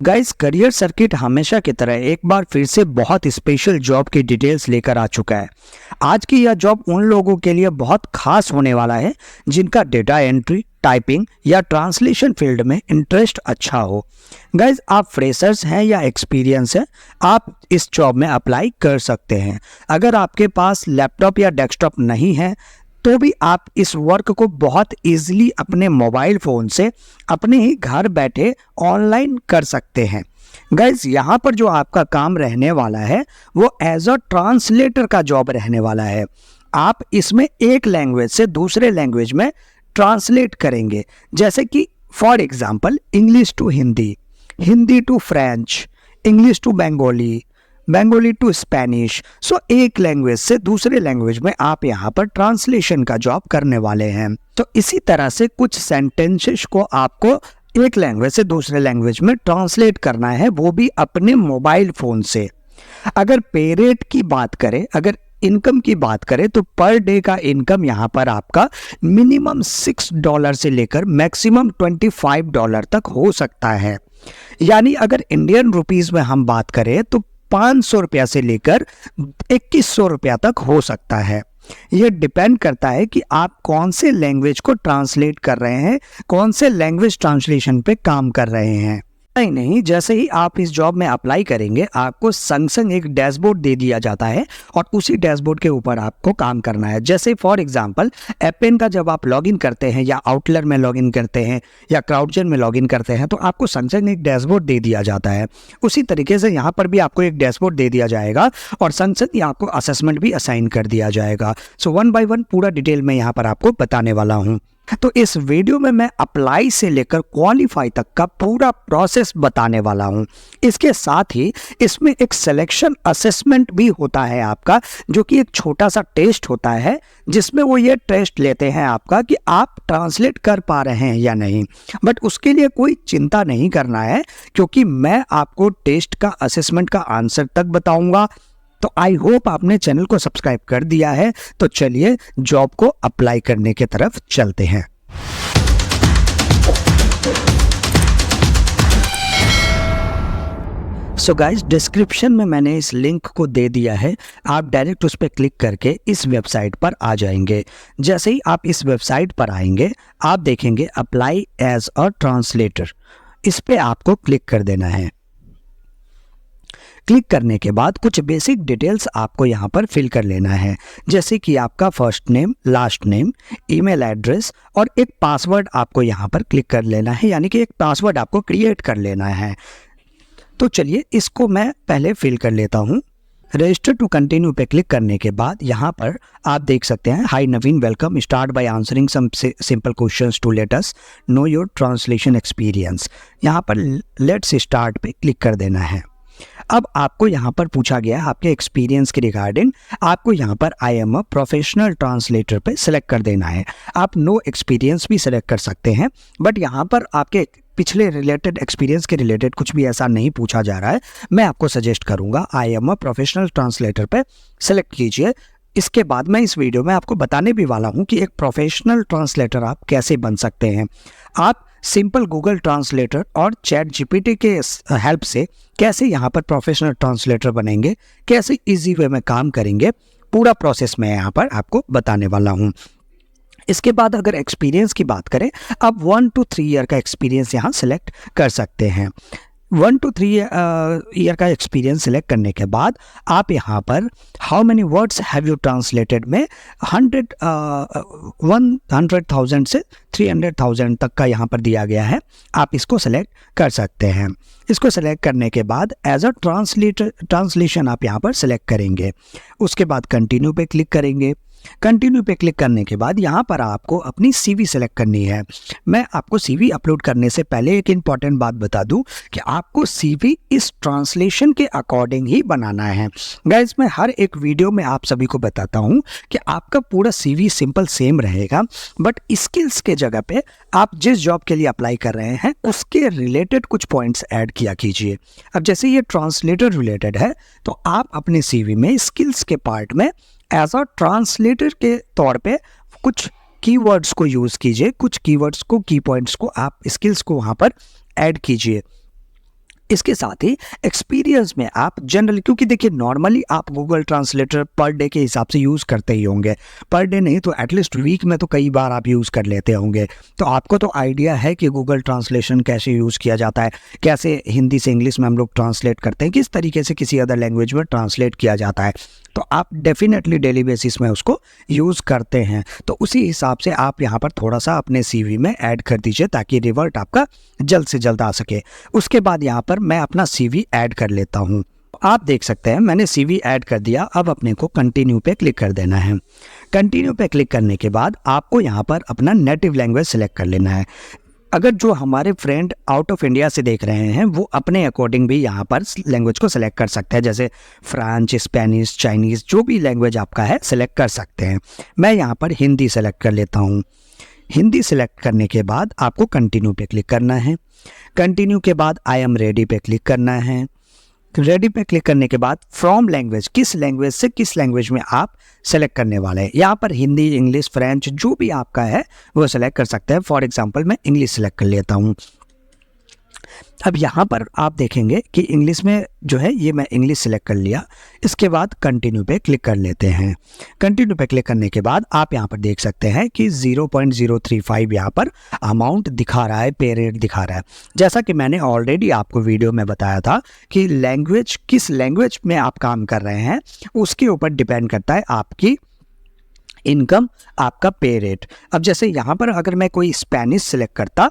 Guys, career circuit हमेशा की तरह एक बार फिर से बहुत स्पेशल जॉब की डिटेल्स लेकर आ चुका है। आज की यह जॉब उन लोगों के लिए बहुत खास होने वाला है जिनका डेटा एंट्री, टाइपिंग या ट्रांसलेशन फील्ड में इंटरेस्ट अच्छा हो। गाइस, आप फ्रेशर्स हैं या एक्सपीरियंस है, आप इस जॉब में अप्लाई कर सकते हैं। अगर आपके पास लैपटॉप या डेस्कटॉप नहीं है तो भी आप इस वर्क को बहुत इजीली अपने मोबाइल फ़ोन से अपने ही घर बैठे ऑनलाइन कर सकते हैं। गाइज, यहाँ पर जो आपका काम रहने वाला है वो एज अ ट्रांसलेटर का जॉब रहने वाला है। आप इसमें एक लैंग्वेज से दूसरे लैंग्वेज में ट्रांसलेट करेंगे, जैसे कि for example English to Hindi, Hindi to French, English to Bengali, Bengali to Spanish. So एक लैंग्वेज से दूसरे लैंग्वेज में आप यहाँ पर ट्रांसलेशन का जॉब करने वाले हैं। तो इसी तरह से कुछ सेंटेंसेस को आपको एक लैंग्वेज से दूसरे लैंग्वेज में ट्रांसलेट करना है, वो भी अपने मोबाइल फ़ोन से। अगर पे रेट की बात करें, अगर इनकम की बात करें तो पर डे का इनकम यहाँ पर आपका मिनिमम $6 से लेकर मैक्सिमम $25 तक हो सकता है। यानी अगर इंडियन रुपीस में हम बात करें तो 500 रुपया से लेकर 2100 रुपया तक हो सकता है। यह डिपेंड करता है कि आप कौन से लैंग्वेज को ट्रांसलेट कर रहे हैं, कौन से लैंग्वेज ट्रांसलेशन पे काम कर रहे हैं। नहीं, जैसे ही आप इस जॉब में अप्लाई करेंगे आपको संग संग एक डैशबोर्ड दे दिया जाता है और उसी डैशबोर्ड के ऊपर आपको काम करना है। जैसे फॉर एग्जांपल एपेन का जब आप लॉगिन करते हैं या आउटलर में लॉगिन करते हैं या क्राउडजन में लॉगिन करते हैं तो आपको संग संग एक डैशबोर्ड दे दिया जाता है। उसी तरीके से यहाँ पर भी आपको एक डैशबोर्ड दे दिया जाएगा और संग संग आपको असेसमेंट भी असाइन कर दिया जाएगा। सो 1 बाय 1 पूरा डिटेल में यहाँ पर आपको बताने वाला हूँ। तो इस वीडियो में मैं अप्लाई से लेकर क्वालिफाई तक का पूरा प्रोसेस बताने वाला हूं। इसके साथ ही इसमें एक सिलेक्शन असेसमेंट भी होता है आपका, जो कि एक छोटा सा टेस्ट होता है जिसमें वो ये टेस्ट लेते हैं आपका कि आप ट्रांसलेट कर पा रहे हैं या नहीं। बट उसके लिए कोई चिंता नहीं करना है, क्योंकि मैं आपको टेस्ट का असेसमेंट का आंसर तक बताऊंगा। तो आई होप आपने चैनल को सब्सक्राइब कर दिया है। तो चलिए जॉब को अप्लाई करने की तरफ चलते हैं। सो गाइस, डिस्क्रिप्शन में मैंने इस लिंक को दे दिया है, आप डायरेक्ट उस पर क्लिक करके इस वेबसाइट पर आ जाएंगे। जैसे ही आप इस वेबसाइट पर आएंगे आप देखेंगे अप्लाई एज अ ट्रांसलेटर, इस पे आपको क्लिक कर देना है। क्लिक करने के बाद कुछ बेसिक डिटेल्स आपको यहाँ पर फिल कर लेना है, जैसे कि आपका first name, last name, email address और एक पासवर्ड आपको यहाँ पर क्लिक कर लेना है, यानी कि एक पासवर्ड आपको क्रिएट कर लेना है। तो चलिए इसको मैं पहले फिल कर लेता हूँ। रजिस्टर टू कंटिन्यू पे क्लिक करने के बाद यहाँ पर आप देख सकते हैं, hi Naveen, welcome, start by answering some simple questions to let us know your translation experience. यहाँ पर लेट्स स्टार्ट पे क्लिक कर देना है। अब आपको यहाँ पर पूछा गया है आपके एक्सपीरियंस के रिगार्डिंग, आपको यहाँ पर I am a professional translator पे सिलेक्ट कर देना है। आप नो एक्सपीरियंस भी सिलेक्ट कर सकते हैं, बट यहाँ पर आपके पिछले रिलेटेड एक्सपीरियंस के रिलेटेड कुछ भी ऐसा नहीं पूछा जा रहा है। मैं आपको सजेस्ट करूँगा I am a professional translator पे सिलेक्ट कीजिए। इसके बाद मैं इस वीडियो में आपको बताने भी वाला हूँ कि एक प्रोफेशनल ट्रांसलेटर आप कैसे बन सकते हैं। आप सिंपल गूगल ट्रांसलेटर और चैट जीपीटी के हेल्प से कैसे यहाँ पर प्रोफेशनल ट्रांसलेटर बनेंगे, कैसे इजी वे में काम करेंगे, पूरा प्रोसेस मैं यहाँ पर आपको बताने वाला हूँ। इसके बाद अगर एक्सपीरियंस की बात करें, आप 1 to 3 ईयर का एक्सपीरियंस यहाँ सेलेक्ट कर सकते हैं। 1 to 3 ईयर का एक्सपीरियंस सेलेक्ट करने के बाद आप यहाँ पर how many words have you translated में 100,000 से 300,000 तक का यहाँ पर दिया गया है, आप इसको सेलेक्ट कर सकते हैं। इसको सेलेक्ट करने के बाद एज अ ट्रांसलेशन आप यहाँ पर सेलेक्ट करेंगे। उसके बाद कंटिन्यू पे क्लिक करेंगे। कंटिन्यू पे क्लिक करने के बाद यहाँ पर आपको अपनी सीवी सेलेक्ट करनी है। मैं आपको सीवी अपलोड करने से पहले एक इम्पॉर्टेंट बात बता दूं कि आपको सीवी इस ट्रांसलेशन के अकॉर्डिंग ही बनाना है। गाइस, मैं हर एक वीडियो में आप सभी को बताता हूँ कि आपका पूरा सीवी सिंपल सेम रहेगा, बट स्किल्स के जगह पे आप जिस जॉब के लिए अप्लाई कर रहे हैं उसके रिलेटेड कुछ पॉइंट्स ऐड किया कीजिए। अब जैसे ये ट्रांसलेटर रिलेटेड है तो आप अपने सीवी में स्किल्स के पार्ट में एज अ ट्रांसलेटर के तौर पे कुछ कीवर्ड्स को यूज़ कीजिए, कुछ कीवर्ड्स को, की पॉइंट्स को आप स्किल्स को वहाँ पर ऐड कीजिए। इसके साथ ही एक्सपीरियंस में आप जनरली, क्योंकि देखिए नॉर्मली आप गूगल ट्रांसलेटर पर डे के हिसाब से यूज़ करते ही होंगे, पर डे नहीं तो एटलीस्ट वीक में तो कई बार आप यूज़ कर लेते होंगे, तो आपको तो आइडिया है कि गूगल ट्रांसलेशन कैसे यूज़ किया जाता है, कैसे हिंदी से इंग्लिश में हम लोग ट्रांसलेट करते हैं, किस तरीके से किसी अदर लैंग्वेज में ट्रांसलेट किया जाता है, तो आप डेफिनेटली डेली बेसिस में उसको यूज़ करते हैं। तो उसी हिसाब से आप यहाँ पर थोड़ा सा अपने CV में ऐड कर दीजिए ताकि रिवर्ट आपका जल्द से जल्द आ सके। उसके बाद यहाँ पर मैं अपना CV ऐड कर लेता हूँ। आप देख सकते हैं मैंने CV ऐड कर दिया। अब अपने को कंटिन्यू पे क्लिक कर देना है। कंटिन्यू पे क्लिक करने के बाद आपको यहाँ पर अपना नेटिव लैंग्वेज सेलेक्ट कर लेना है। अगर जो हमारे फ्रेंड आउट ऑफ इंडिया से देख रहे हैं वो अपने अकॉर्डिंग भी यहाँ पर लैंग्वेज को सेलेक्ट कर सकते हैं, जैसे फ्रेंच, स्पेनिश, चाइनीज़, जो भी लैंग्वेज आपका है सेलेक्ट कर सकते हैं। मैं यहाँ पर हिंदी सेलेक्ट कर लेता हूँ। हिंदी सेलेक्ट करने के बाद आपको कंटिन्यू पे क्लिक करना है। कंटिन्यू के बाद आई एम रेडी पे क्लिक करना है। रेडी पे क्लिक करने के बाद फ्रॉम लैंग्वेज, किस लैंग्वेज से किस लैंग्वेज में आप सेलेक्ट करने वाले हैं। यहाँ पर हिंदी, इंग्लिश, फ्रेंच जो भी आपका है वो सेलेक्ट कर सकते हैं। फॉर एग्जांपल मैं इंग्लिश सेलेक्ट कर लेता हूँ। अब यहाँ पर आप देखेंगे कि इंग्लिश में जो है ये मैं इंग्लिश सेलेक्ट कर लिया। इसके बाद कंटिन्यू पे क्लिक कर लेते हैं। कंटिन्यू पे क्लिक करने के बाद आप यहाँ पर देख सकते हैं कि 0.035 यहाँ पर अमाउंट दिखा रहा है, पे रेट दिखा रहा है। जैसा कि मैंने ऑलरेडी आपको वीडियो में बताया था कि लैंग्वेज, किस लैंग्वेज में आप काम कर रहे हैं उसके ऊपर डिपेंड करता है आपकी इनकम, आपका पे रेट। अब जैसे यहाँ पर अगर मैं कोई स्पेनिश सेलेक्ट करता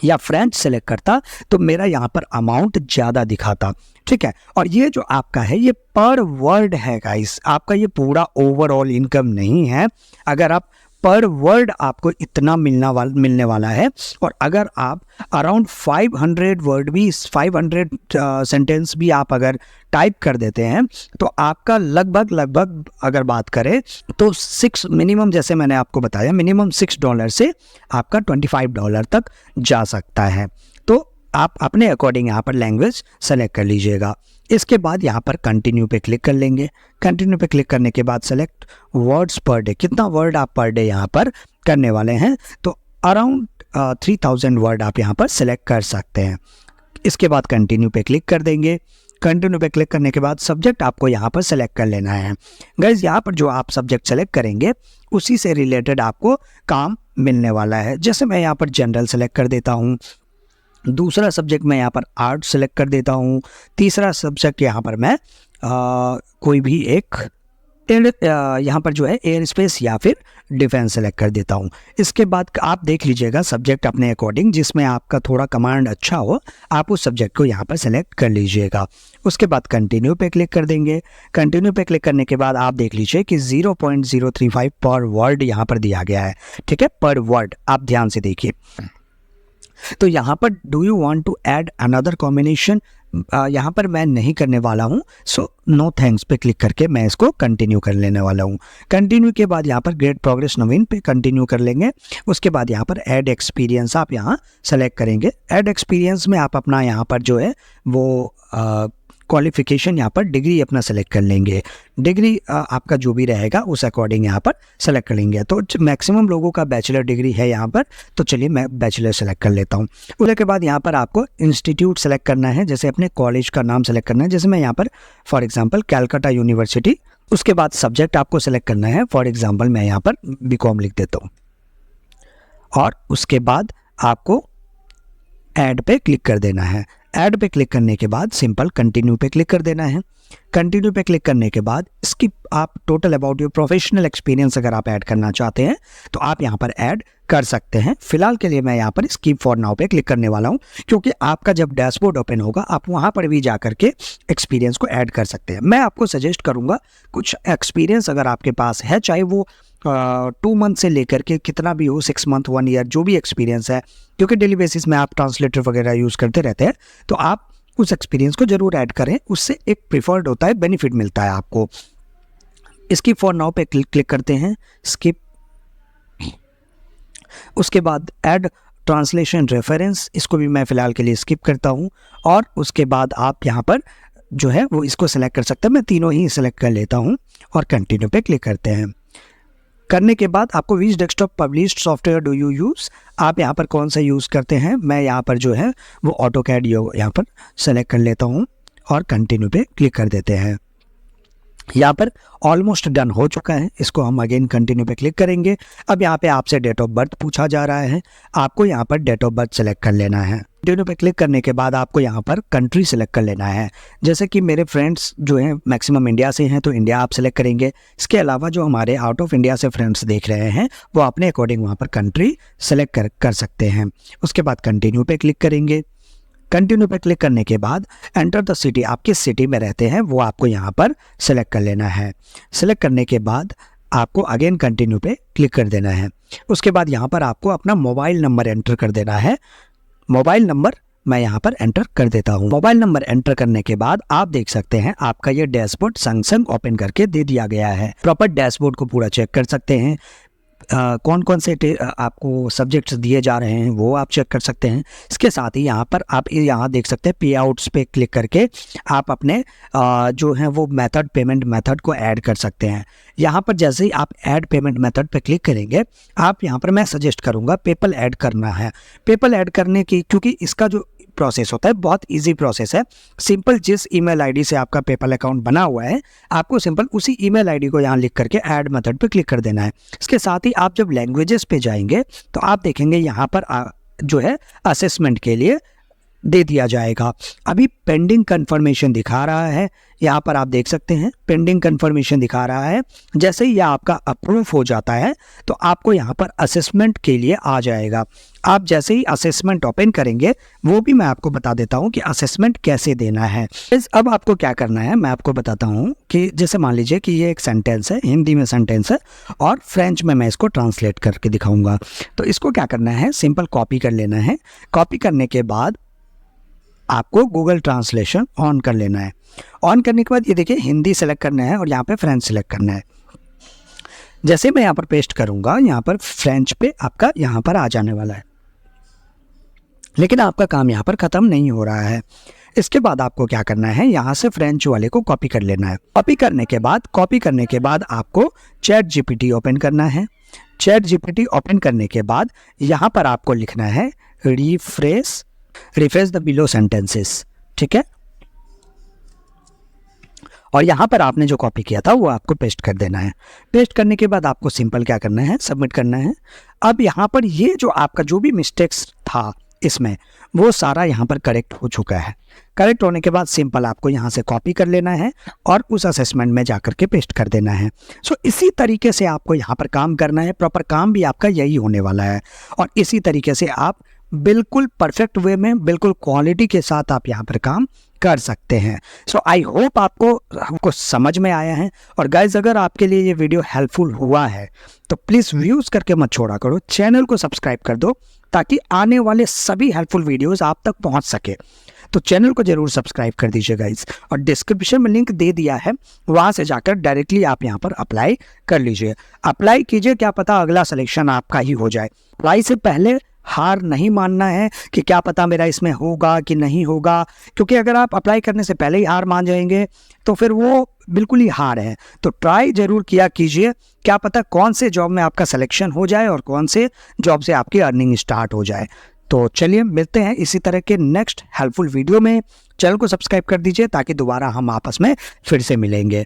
या फ्रेंच सेलेक्ट करता तो मेरा यहाँ पर अमाउंट ज़्यादा दिखाता, ठीक है। और ये जो आपका है ये पर वर्ड है गाइस, आपका ये पूरा ओवरऑल इनकम नहीं है। अगर आप पर वर्ड आपको इतना मिलने वाला है, और अगर आप अराउंड 500 वर्ड भी, 500 सेंटेंस भी आप अगर टाइप कर देते हैं तो आपका लगभग अगर बात करें तो 6 मिनिमम, जैसे मैंने आपको बताया, मिनिमम $6 से आपका $25 तक जा सकता है। तो आप अपने अकॉर्डिंग यहाँ पर लैंग्वेज सेलेक्ट कर लीजिएगा। इसके बाद यहाँ पर कंटिन्यू पे क्लिक कर लेंगे। कंटिन्यू पे क्लिक करने के बाद सेलेक्ट वर्ड्स पर डे, कितना वर्ड आप पर डे यहाँ पर करने वाले हैं, तो अराउंड 3000 वर्ड आप यहाँ पर सेलेक्ट कर सकते हैं। इसके बाद कंटिन्यू पे क्लिक कर देंगे। कंटिन्यू पे क्लिक करने के बाद सब्जेक्ट आपको यहाँ पर सेलेक्ट कर लेना है। गाइज यहाँ पर जो आप सब्जेक्ट सेलेक्ट करेंगे उसी से रिलेटेड आपको काम मिलने वाला है। जैसे मैं यहाँ पर जनरल सेलेक्ट कर देता हूँ, दूसरा सब्जेक्ट मैं यहाँ पर आर्ट सेलेक्ट कर देता हूँ, तीसरा सब्जेक्ट यहाँ पर मैं कोई भी एक यहाँ पर जो है एयर स्पेस या फिर डिफेंस सेलेक्ट कर देता हूँ। इसके बाद आप देख लीजिएगा सब्जेक्ट अपने अकॉर्डिंग, जिसमें आपका थोड़ा कमांड अच्छा हो आप उस सब्जेक्ट को यहाँ पर सेलेक्ट कर लीजिएगा। उसके बाद कंटिन्यू पे क्लिक कर देंगे। कंटिन्यू पे क्लिक करने के बाद आप देख लीजिए कि 0.035 पर वर्ड यहाँ पर दिया गया है, ठीक है, पर वर्ड। आप ध्यान से देखिए, तो यहाँ पर do you want to add another combination, यहाँ पर मैं नहीं करने वाला हूँ। सो नो थैंक्स पे क्लिक करके मैं इसको कंटिन्यू कर लेने वाला हूँ। कंटिन्यू के बाद यहाँ पर ग्रेट प्रोग्रेस नवीन पे कंटिन्यू कर लेंगे। उसके बाद यहाँ पर ऐड एक्सपीरियंस आप यहाँ सेलेक्ट करेंगे। ऐड एक्सपीरियंस में आप अपना यहाँ पर जो है वो क्वालिफिकेशन यहाँ पर डिग्री अपना सेलेक्ट कर लेंगे। डिग्री आपका जो भी रहेगा उस अकॉर्डिंग यहाँ पर सेलेक्ट कर लेंगे। तो मैक्सिमम लोगों का बैचलर डिग्री है यहाँ पर, तो चलिए मैं बैचलर सेलेक्ट कर लेता हूँ। उसके बाद यहाँ पर आपको इंस्टीट्यूट सेलेक्ट करना है, जैसे अपने कॉलेज का नाम सेलेक्ट करना है। जैसे मैं यहाँ पर फॉर एग्जांपल कैलकाटा यूनिवर्सिटी। उसके बाद सब्जेक्ट आपको सेलेक्ट करना है, फॉर एग्जांपल मैं यहाँ पर BCom लिख देता हूँ। और उसके बाद आपको ऐड पे क्लिक कर देना है। ऐड पे क्लिक करने के बाद सिंपल कंटिन्यू पे क्लिक कर देना है। कंटिन्यू पे क्लिक करने के बाद इसकी आप total about your professional experience अगर आप ऐड करना चाहते हैं तो आप यहाँ पर ऐड कर सकते हैं। फिलहाल के लिए मैं यहाँ पर स्किप फॉर नाउ पे क्लिक करने वाला हूँ, क्योंकि आपका जब डैशबोर्ड ओपन होगा आप वहाँ पर भी जा करके एक्सपीरियंस को ऐड कर सकते हैं। मैं आपको सजेस्ट करूँगा कुछ एक्सपीरियंस अगर आपके पास है, चाहे वो 2 मंथ से लेकर के कितना भी हो, 6 मंथ, 1 ईयर, जो भी एक्सपीरियंस है, क्योंकि डेली बेसिस में आप ट्रांसलेटर वगैरह यूज़ करते रहते हैं, तो आप उस एक्सपीरियंस को ज़रूर ऐड करें। उससे एक प्रिफर्ड होता है, बेनिफिट मिलता है आपको। स्किप फॉर नाउ पे क्लिक करते हैं, स्किप। उसके बाद ऐड ट्रांसलेशन रेफरेंस, इसको भी मैं फ़िलहाल के लिए स्किप करता हूँ। और उसके बाद आप यहाँ पर जो है वो इसको सेलेक्ट कर सकते हैं। मैं तीनों ही सेलेक्ट कर लेता हूँ और कंटिन्यू पे क्लिक करते हैं। करने के बाद आपको which desktop published software do you use, आप यहाँ पर कौन सा यूज़ करते हैं। मैं यहाँ पर जो है वो ऑटोकैड यहाँ पर सेलेक्ट कर लेता हूँ और कंटिन्यू पे क्लिक कर देते हैं। यहाँ पर ऑलमोस्ट डन हो चुका है, इसको हम अगेन कंटिन्यू पे क्लिक करेंगे। अब यहाँ पे आपसे डेट ऑफ बर्थ पूछा जा रहा है, आपको यहाँ पर डेट ऑफ बर्थ सेलेक्ट कर लेना है। कंटिन्यू पे क्लिक करने के बाद आपको यहाँ पर कंट्री सेलेक्ट कर लेना है। जैसे कि मेरे फ्रेंड्स जो हैं मैक्सिमम इंडिया से हैं तो इंडिया आप सेलेक्ट करेंगे। इसके अलावा जो हमारे आउट ऑफ इंडिया से फ्रेंड्स देख रहे हैं वो अपने अकॉर्डिंग वहाँ पर कंट्री सेलेक्ट कर सकते हैं। उसके बाद कंटिन्यू पे क्लिक करेंगे। कंटिन्यू पे क्लिक करने के बाद एंटर द सिटी, आप किस सिटी में रहते हैं वो आपको यहाँ पर सेलेक्ट कर लेना है। सेलेक्ट करने के बाद आपको अगेन कंटिन्यू पे क्लिक कर देना है। उसके बाद यहाँ पर आपको अपना मोबाइल नंबर एंटर कर देना है। मोबाइल नंबर मैं यहाँ पर एंटर कर देता हूँ। मोबाइल नंबर एंटर करने के बाद आप देख सकते हैं आपका ये डैशबोर्ड संग संग ओपन करके दे दिया गया है। प्रॉपर डैशबोर्ड को पूरा चेक कर सकते हैं। कौन कौन से आपको सब्जेक्ट्स दिए जा रहे हैं वो आप चेक कर सकते हैं। इसके साथ ही यहाँ पर आप यहाँ देख सकते हैं पे आउट्स पे क्लिक करके आप अपने जो है वो मेथड, पेमेंट मेथड को ऐड कर सकते हैं। यहाँ पर जैसे ही आप ऐड पेमेंट मेथड पे क्लिक करेंगे, आप यहाँ पर मैं सजेस्ट करूँगा पेपल ऐड करना है। पेपल ऐड करने की, क्योंकि इसका जो प्रोसेस होता है बहुत इजी प्रोसेस है। सिंपल जिस ईमेल आईडी से आपका पेपल अकाउंट बना हुआ है, आपको सिंपल उसी ईमेल आईडी को यहाँ लिख करके ऐड मेथड पे क्लिक कर देना है। इसके साथ ही आप जब लैंग्वेजेस पे जाएंगे तो आप देखेंगे यहाँ पर जो है असेसमेंट के लिए दे दिया जाएगा। अभी पेंडिंग कंफर्मेशन दिखा रहा है, यहाँ पर आप देख सकते हैं पेंडिंग कंफर्मेशन दिखा रहा है। जैसे ही यह आपका अप्रूव हो जाता है तो आपको यहाँ पर असेसमेंट के लिए आ जाएगा। आप जैसे ही असेसमेंट ओपन करेंगे वो भी मैं आपको बता देता हूँ कि असेसमेंट कैसे देना है। अब आपको क्या करना है मैं आपको बताता हूँ कि जैसे मान लीजिए कि ये एक सेंटेंस है, हिंदी में सेंटेंस है और फ्रेंच में मैं इसको ट्रांसलेट करके दिखाऊंगा। तो इसको क्या करना है, सिंपल कॉपी कर लेना है। कॉपी करने के बाद आपको गूगल ट्रांसलेशन ऑन कर लेना है। ऑन करने के बाद ये देखिए हिंदी सेलेक्ट करना है और यहाँ पे फ्रेंच सेलेक्ट करना है। जैसे मैं यहाँ पर पेस्ट करूँगा, यहाँ पर फ्रेंच पे आपका यहाँ पर आ जाने वाला है, लेकिन आपका काम यहाँ पर ख़त्म नहीं हो रहा है। इसके बाद आपको क्या करना है, यहाँ से फ्रेंच वाले को कॉपी कर लेना है। कॉपी करने के बाद आपको चैट जीपीटी ओपन करना है। चैट जीपीटी ओपन करने के बाद यहाँ पर आपको लिखना है रिफ्रेश द बिलो सेंटेंसेस, ठीक है। और यहाँ पर आपने जो कॉपी किया था वो आपको पेस्ट कर देना है। पेस्ट करने के बाद आपको सिंपल क्या करना है, सबमिट करना है। अब यहाँ पर ये जो आपका जो भी मिस्टेक्स था इसमें वो सारा यहाँ पर करेक्ट हो चुका है। करेक्ट होने के बाद सिंपल आपको यहाँ से कॉपी कर लेना है और उस असेसमेंट में जाकर के पेस्ट कर देना है। सो इसी तरीके से आपको यहाँ पर काम करना है। प्रॉपर काम भी आपका यही होने वाला है और इसी तरीके से आप बिल्कुल परफेक्ट वे में, बिल्कुल क्वालिटी के साथ आप यहाँ पर काम कर सकते हैं। सो आई होप आपको समझ में आया है। और गाइज अगर आपके लिए ये वीडियो हेल्पफुल हुआ है तो प्लीज़ व्यूज़ करके मत छोड़ा करो, चैनल को सब्सक्राइब कर दो ताकि आने वाले सभी हेल्पफुल वीडियोस आप तक पहुंच सके। तो चैनल को जरूर सब्सक्राइब कर दीजिए गाइज। और डिस्क्रिप्शन में लिंक दे दिया है, वहाँ से जाकर डायरेक्टली आप यहाँ पर अप्लाई कर लीजिए। अप्लाई कीजिए, क्या पता अगला सिलेक्शन आपका ही हो जाए। अप्लाई से पहले हार नहीं मानना है कि क्या पता मेरा इसमें होगा कि नहीं होगा, क्योंकि अगर आप अप्लाई करने से पहले ही हार मान जाएंगे तो फिर वो बिल्कुल ही हार है। तो ट्राई जरूर किया कीजिए, क्या पता कौन से जॉब में आपका सिलेक्शन हो जाए और कौन से जॉब से आपकी अर्निंग स्टार्ट हो जाए। तो चलिए मिलते हैं इसी तरह के नेक्स्ट हेल्पफुल वीडियो में। चैनल को सब्सक्राइब कर दीजिए ताकि दोबारा हम आपस में फिर से मिलेंगे।